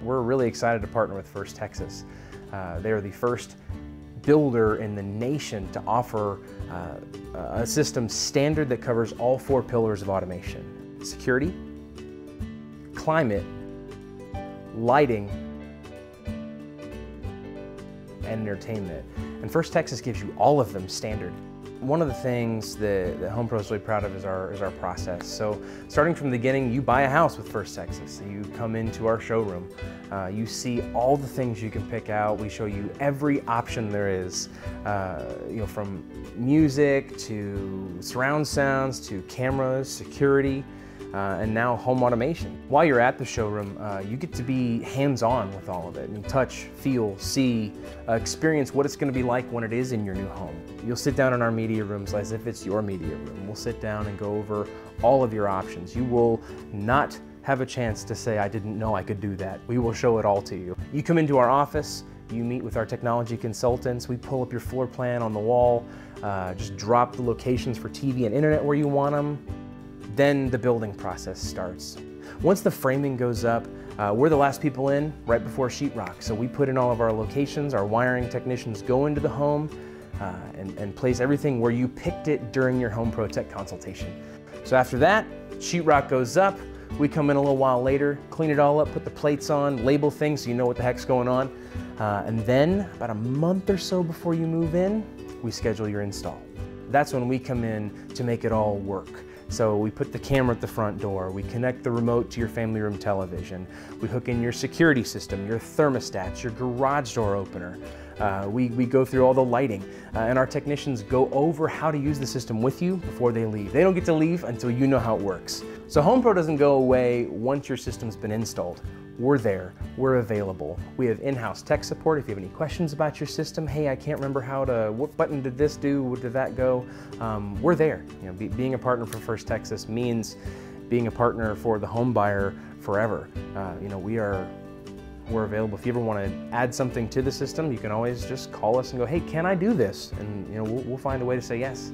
We're really excited to partner with First Texas. They are the first builder in the nation to offer a system standard that covers all 4 pillars of automation: security, climate, lighting, and entertainment. And First Texas gives you all of them standard. One of the things that Home Pro is really proud of is our process. So starting from the beginning, you buy a house with First Texas. You come into our showroom, you see all the things you can pick out. We show you every option there is, from music to surround sounds to cameras, security, and now home automation. While you're at the showroom, you get to be hands-on with all of it. You touch, feel, see, experience what it's going to be like when it is in your new home. You'll sit down in our media rooms as if it's your media room. We'll sit down and go over all of your options. You will not have a chance to say, "I didn't know I could do that." We will show it all to you. You come into our office, you meet with our technology consultants, we pull up your floor plan on the wall, just drop the locations for TV and internet where you want them. Then the building process starts. Once the framing goes up, we're the last people in right before sheetrock. So we put in all of our locations, our wiring technicians go into the home and place everything where you picked it during your Home Pro Tech consultation. So after that, sheetrock goes up, we come in a little while later, clean it all up, put the plates on, label things so you know what the heck's going on. And then about a month or so before you move in, we schedule your install. That's when we come in to make it all work. So we put the camera at the front door, we connect the remote to your family room television, we hook in your security system, your thermostats, your garage door opener. We go through all the lighting, and our technicians go over how to use the system with you before they leave. They don't get to leave until you know how it works. So Home Pro doesn't go away once your system's been installed. We're there, we're available. We have in-house tech support if you have any questions about your system. Hey, I can't remember what button did this do, what did that go? We're there. Being a partner for First Texas means being a partner for the home buyer forever. We're available. If you ever want to add something to the system, you can always just call us and go, "Hey, can I do this?" And we'll find a way to say yes.